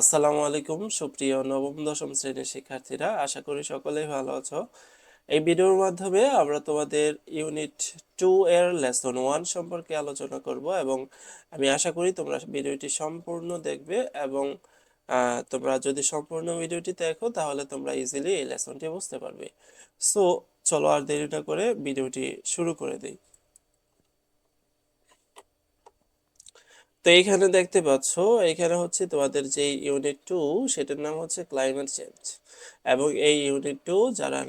আসসালামু আলাইকুম সুপ্রিয় নবম দশম শ্রেণীর শিক্ষার্থীরা, আশা করি সকলেই ভালো আছো। এই ভিডিওর মাধ্যমে আমরা তোমাদের ইউনিট 2 এর লেসন 1 সম্পর্কে আলোচনা করব এবং আমি আশা করি তোমরা ভিডিওটি সম্পূর্ণ দেখবে এবং তোমরা যদি সম্পূর্ণ ভিডিওটি দেখো তাহলে তোমরা ইজিলি এই লেসনটি বুঝতে পারবে। সো চলো আর দেরি না করে ভিডিওটি শুরু করে দিই। তো এইখানে দেখতে পাচ্ছ, এইখানে হচ্ছে তোমাদের যে ইউনিট 2 সেটার নাম হচ্ছে ক্লাইমেট চেঞ্জ এবং এই ইউনিট 2 যারা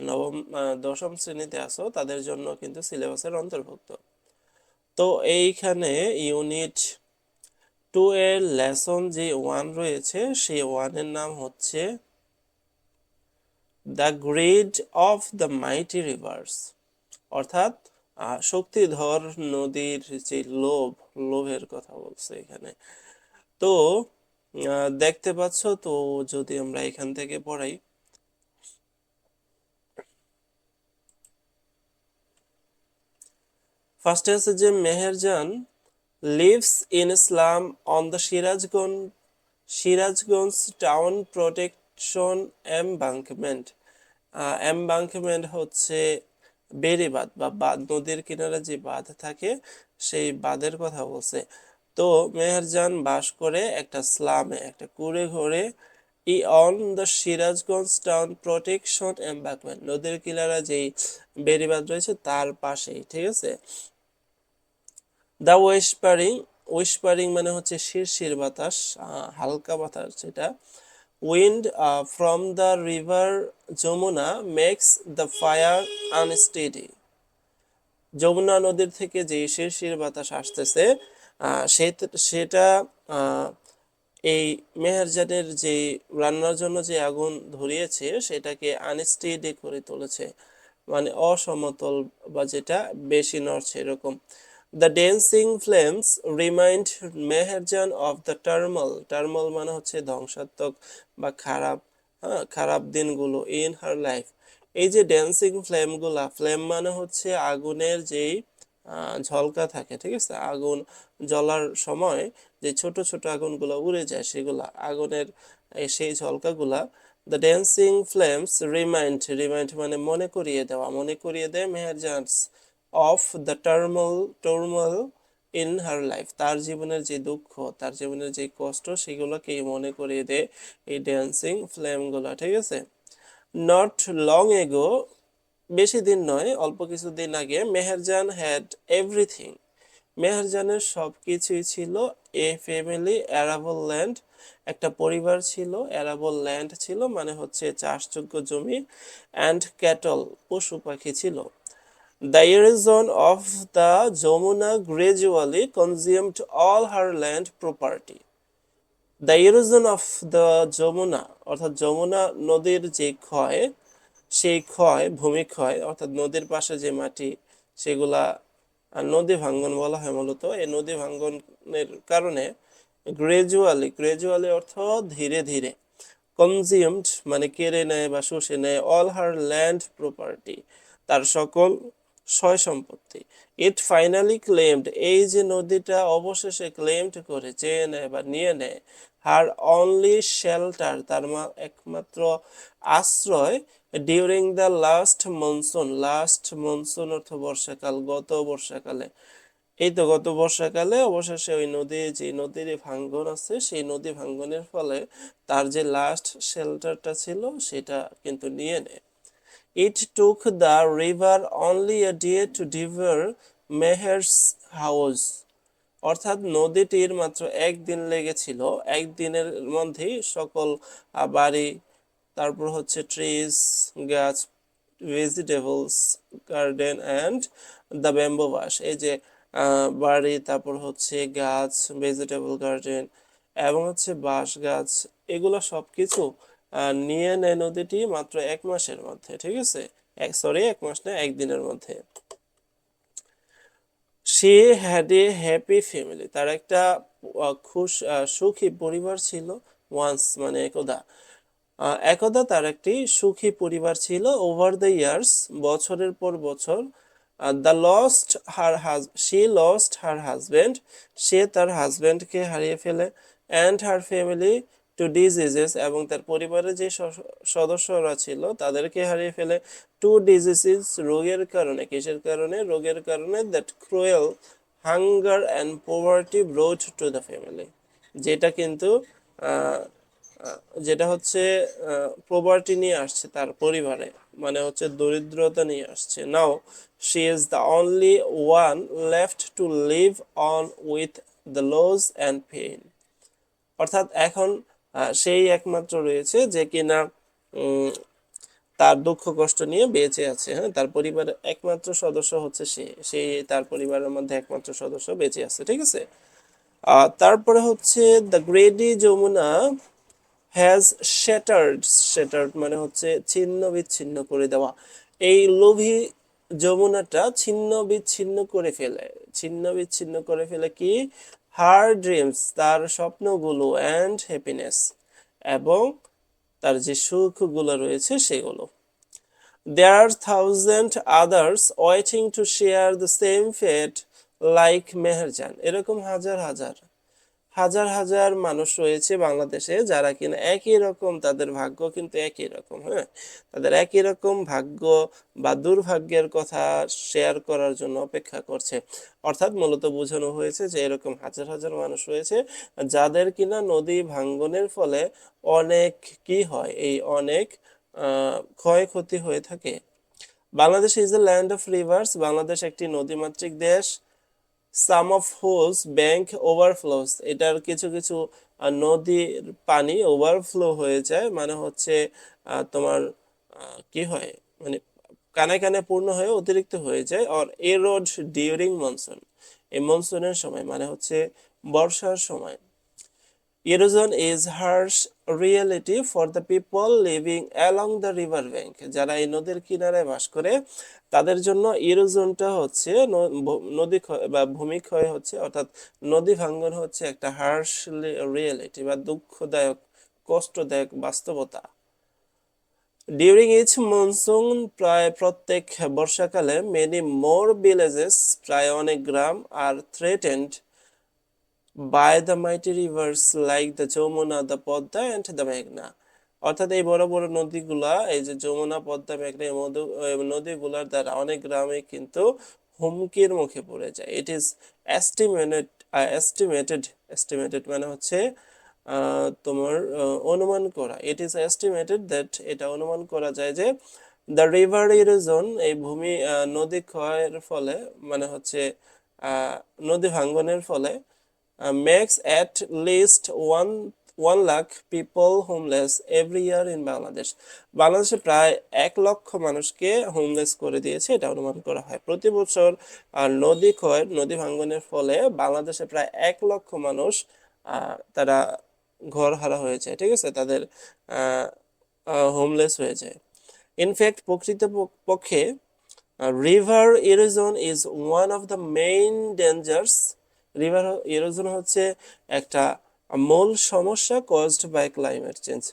দশম শ্রেণীতে আছো তাদের জন্য কিন্তু সিলেবাসের অন্তর্ভুক্ত। তো এইখানে ইউনিট 2 এর লেসন যে 1 রয়েছে সেই 1 এর নাম হচ্ছে the grid of the mighty reverse, অর্থাৎ শক্তিধর নদীর যে লোভের কথা বলছে এখানে। তো দেখতে পাচ্ছ, তো যদি আমরা এখান থেকে পড়াই, ফার্স্টে আছে যে Meherjan lives in a slum on the Sirajganj town protection embankment. Embankment হচ্ছে বেড়িবাঁধ বা বাঁধ, নদীর কিনারে যে বাঁধ থাকে সেই বাঁধের কথা বলছে। তো মেহেরজান বাস করে একটা স্লামে, একটা কুঁড়ে ঘরে, on the Sirajganj town protection embankment, নদীর কিনারে যেই বেড়িবাঁধ রয়েছে তার পাশেই, ঠিক আছে। দ্য ওয়েস্পারিং মানে হচ্ছে শিরশির বাতাস, হালকা বাতাস যেটা। Wind from the river Jamuna makes the fire unsteady. Jamuna নদীর থেকে যে শিরশির বাতাস আসতেছে সেটা এই মেহেরজানের যে রান্নার জন্য যে আগুন ধরিয়েছে সেটাকে আনস্টেডি করে তুলেছে, মানে অসমতল বা যেটা বেশি নড়ছে এরকম। The dancing flames remind Meherjan of the turmoil মানে হচ্ছে ধ্বংসাত্মক বা খারাপ, খারাপ দিনগুলো ইন হার লাইফ। এই যে ড্যান্সিং ফ্লেম মানে হচ্ছে আগুনের যেই ঝলকা থাকে, ঠিক আছে, আগুন জ্বলার সময় যে ছোট ছোট আগুনগুলো উড়ে যায় সেগুলা আগুনের সেই ঝলকাগুলা। দ্য ড্যান্সিং ফ্লেমস রিমাইন্ড মানে মনে করিয়ে দেয় Meherjan's of the turmoil in her life, তার জীবনের যে দুঃখ, তার জীবনের যে কষ্ট সেগুলোকেই মনে করিয়ে দেয় এই ড্যান্সিং ফ্লেমগুলা, ঠিক আছে। নট লং এগো, বেশি দিন নয়, অল্প কিছুদিন আগে, মেহেরজান হ্যাড এভরিথিং, মেহেরজানের সব কিছুই ছিল। এ ফ্যামিলি অ্যারাবল ল্যান্ড, একটা পরিবার ছিল, অ্যারাবল ল্যান্ড ছিল মানে হচ্ছে চাষযোগ্য জমি, অ্যান্ড ক্যাটল পশু পাখি ছিল। The erosion of the Jamuna gradually consumed all her land property. The erosion of the Jamuna অর্থাৎ যমুনা নদীর যে ক্ষয়, সেই ভূমিক্ষয় অর্থাৎ নদীর পাশে যে মাটি সেগুলা নদী ভাঙ্গন বলা হয় মূলত। এই নদী ভাঙ্গনের কারণে গ্রাজুয়ালি অর্থ ধীরে ধীরে, কনজিউমড মানে কেড়ে নেয় বা শুষে নেয়, অল হার ল্যান্ড প্রপার্টি তার সকল সয় সম্পত্তি। ইট ফাইনালি ক্লেমড, এই যে নদীটা অবশেষে ক্লেমড করে, চেয়ে নেয় বা নিয়ে নেয়, হার অনলি শেল্টার তার একমাত্র আশ্রয়, ডিউরিং দ্য লাস্ট মনসুন অর্থ বর্ষাকাল, গত বর্ষাকালে। এই তো গত বর্ষাকালে অবশেষে ওই যে নদীর ভাঙ্গন আছে সেই নদী ভাঙ্গনের ফলে তার যে লাস্ট শেল্টারটা ছিল সেটা কিন্তু নিয়ে নেয়। It took the river only a day to devour Meher's house, অর্থাৎ নদীটির মাত্র একদিন লেগেছিল, একদিনের মধ্যেই সকল বাড়ি, তারপর হচ্ছে ট্রিজ গাছ, vegetables garden and the bamboo bush, এই যে বাড়ি, তারপর হচ্ছে গাছ, ভেজিটেবল গার্ডেন এবং হচ্ছে বাঁশ গাছ, এগুলো সবকিছু নিয়ে নেয় নদীটি মাত্র 1 মাসের মধ্যে, ঠিক আছে। এক মাস না, একদিনের মধ্যে। সে হ্যাড এ হ্যাপি ফ্যামিলি, তার একটা সুখী পরিবার ছিল। ওয়ান্স মানে একদা তার একটি সুখী পরিবার ছিল। ওভার দ্য ইয়ার্স, বছরের পর বছর, শি লস্ট হার হাজবেন্ড, সে তার হাজবেন্ডকে হারিয়ে ফেলে, and her family to diseases, এবং তার পরিবারের যে সদস্যরা ছিল তাদেরকে হারিয়ে ফেলে টু ডিজিজেস, রোগের কারণে। কিসের কারণে? রোগের কারণে। That cruel hunger and poverty brought to the family, যেটা কিন্তু আহ, যেটা হচ্ছে প্রপার্টি নিয়ে আসছে তার পরিবারে, মানে হচ্ছে দরিদ্রতা নিয়ে আসছে। Now she is the only one left to live on with the loss and pain. অর্থাৎ এখন সেই একমাত্র রয়েছে যে কিনা উম, তার দুঃখ কষ্ট নিয়ে বেঁচে আছে। হ্যাঁ, তার পরিবারের একমাত্র সদস্য হচ্ছে সেই তার পরিবারের মধ্যে একমাত্র সদস্য বেঁচে আছে, ঠিক আছে। তারপরে হচ্ছে the greedy Jamuna has shattered. Shattered মানে হচ্ছে ছিন্ন বিচ্ছিন্ন করে দেওয়া। এই লোভী যমুনাটা ছিন্ন বিচ্ছিন্ন করে ফেলে। ছিন্ন বিচ্ছিন্ন করে ফেলে কি? হার ড্রিমস, তার স্বপ্নগুলো, অ্যান্ড হ্যাপিনেস, এবং তার যে সুখগুলো রয়েছে সেগুলো। There are thousand others waiting to share the same fate like Meherjaan. এরকম হাজার হাজার হাজার হাজার মানুষ রয়েছে বাংলাদেশে যারা কিনা একই রকম, তাদের ভাগ্য কিন্তু একই রকম। হ্যাঁ, তাদের একই রকম ভাগ্য বা দুর্ভাগ্যের কথা শেয়ার করার জন্য অপেক্ষা করছে। অর্থাৎ মূলত বোঝানো হয়েছে যে এরকম হাজার হাজার মানুষ রয়েছে যাদের কিনা নদী ভাঙ্গনের ফলে অনেক কি হয়, এই অনেক ক্ষয়ক্ষতি হয়ে থাকে। Bangladesh is a land of rivers. Bangladesh একটি নদীমাতৃক দেশ। Some of those bank overflows, এটার কিছু কিছু নদীর পানি ওভারফ্লো হয়ে যায়, মানে হচ্ছে তোমার কি হয়, মানে কানে কানে পূর্ণ হয়ে অতিরিক্ত হয়ে যায়। আর এরোড ডিউরিং মনসুন, এই মনসুনের সময় মানে হচ্ছে বর্ষার সময়। Erosion is harsh reality for the people living along the river bank. যারা এই নদীর কিনারে বাস করে তাদের জন্য ইরোজনটা হচ্ছে নদী বা ভূমিক্ষয় হচ্ছে, অর্থাৎ নদী ভাঙ্গন হচ্ছে একটা হার্শ রিয়েলিটি বা দুঃখদায়ক কষ্টদায়ক বাস্তবতা। ডিউরিং ইচ মনসুন, প্রায় প্রত্যেক বর্ষাকালে মেনি মোর ভিলেজেস, প্রায় অনেক গ্রাম, আর threatened by the mighty rivers like the Jamuna, the Padma and the মেঘনা। অর্থাৎ এই বড় বড় নদীগুলা, এই যে যমুনা, পদ্মা, মেঘনা, এই নদীগুলার দ্বারা অনেক গ্রামে কিন্তু হুমকির মুখে পড়ে যায়। It is estimated estimated estimated মানে হচ্ছে তোমার অনুমান করা। ইট ইজ এস্টিমেটেড দ্যাট, এটা অনুমান করা যায় যে দ্য রিভার ইরোজন, এই ভূমি নদী ক্ষয়ের ফলে, মানে হচ্ছে নদী ভাঙ্গনের ফলে makes at least 1 lakh people homeless every year in Bangladesh. বাংলাদেশে প্রায় 1 লক্ষ মানুষকে হোমলেস করে দিয়েছে, এটা অনুমান করা হয় প্রতি বছর। আর নদী ক্ষয়, নদী ভাঙ্গনের ফলে বাংলাদেশে প্রায় 1 লক্ষ মানুষ তারা ঘর হারা হয়ে যায়, ঠিক আছে, তাদের হোমলেস হয়ে যায়। ইনফ্যাক্ট প্রকৃতপক্ষে river erosion is one of the main dangers. River erosion হচ্ছে একটা মূল সমস্যা কজড বাই ক্লাইমেট চেঞ্জ,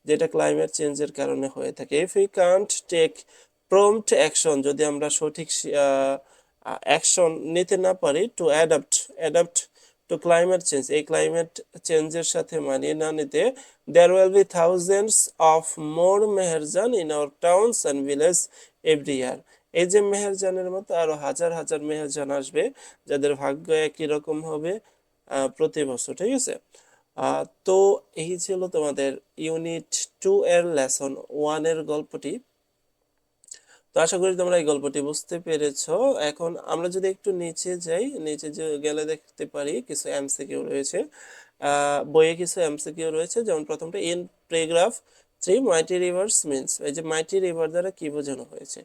যেটা ক্লাইমেট চেঞ্জের কারণে হয়ে থাকে। If you can't take prompt action, যদি আমরা সঠিক অ্যাকশন নিতে না পারি, to adapt to climate change, এই ক্লাইমেট চেঞ্জের সাথে মানিয়ে না নিতে, there will be thousands of more Meherjan in our towns and village every year. এই যে মেহেরজানের মতো আরো হাজার হাজার মেহেরজান আসবে যাদের ভাগ্য একই রকম হবে প্রতি বছর, ঠিক আছে। তো এই ছিল তোমাদের ইউনিট 2 এর লেসন 1 এর গল্পটি। তো আশা করি তোমরা এই গল্পটি বুঝতে পেরেছো। এখন আমরা যদি একটু নিচে যাই, নিচে গেলে দেখতে পারি কিছু এমসিকিউ রয়েছে। বইয়ে কিছু এমসিকিউ রয়েছে, যেমন প্রথমটা, ইন প্যারাগ্রাফ 3 মাইটি রিভার্স মিন্স, এই যে মাইটি রিভার দ্বারা কি বোঝানো হয়েছে।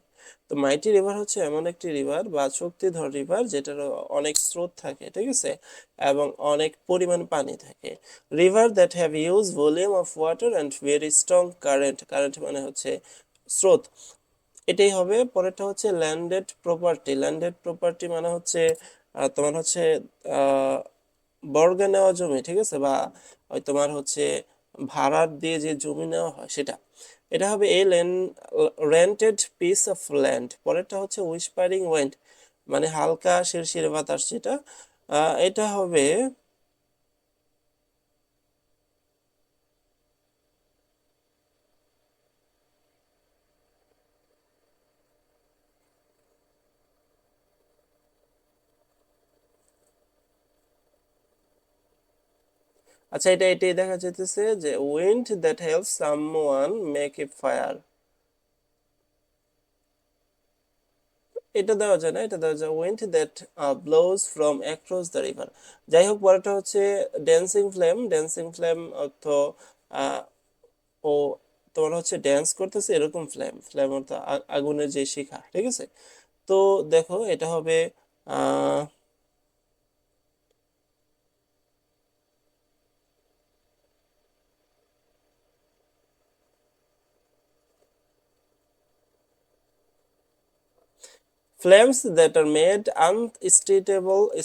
তো মাইটি রিভার হচ্ছে এমন একটি রিভার বা শক্তিধর রিভার যেটার অনেক স্রোত থাকে, ঠিক আছে, এবং অনেক পরিমাণ পানি থাকে। River that have huge volume of water and very strong current. Current মানে হচ্ছে স্রোত, এটাই হবে। পরেরটা হচ্ছে ল্যান্ডেড প্রপার্টি। ল্যান্ডেড প্রপার্টি মানে হচ্ছে তোমার হচ্ছে আহ, বর্গা নেওয়া জমি, ঠিক আছে, বা ওই তোমার হচ্ছে ভাড়ার দিয়ে যে জমি নেওয়া হয় সেটা, এটা হবে এ রেন্টেড পিস অফ ল্যান্ড। পরেরটা হচ্ছে উইসপারিং ওয়েন্ড, মানে হালকা শিরশির বাতাস, যেটা এটা হবে আচ্ছা, এটাই দেখা যাইতেছে যে wind that helps someone make a fire. এটা দেওয়া যায় না, এটা দেওয়া যায় wind that blows from across the river. যাই হোক, পরেরটা হচ্ছে ড্যান্সিং ফ্লেম। ড্যান্সিং ফ্লেম অর্থ আহ, ও তোমার হচ্ছে ড্যান্স করতেছে এরকম ফ্লেম। ফ্লেম অর্থ আগুনের যে শিখা, ঠিক আছে? তো দেখো এটা হবে flames that are made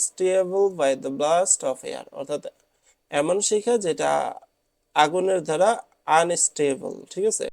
stable by the blast of air, অর্থাৎ এমন শিখা যেটা আগুনের দ্বারা আনস্টেবল, ঠিক আছে?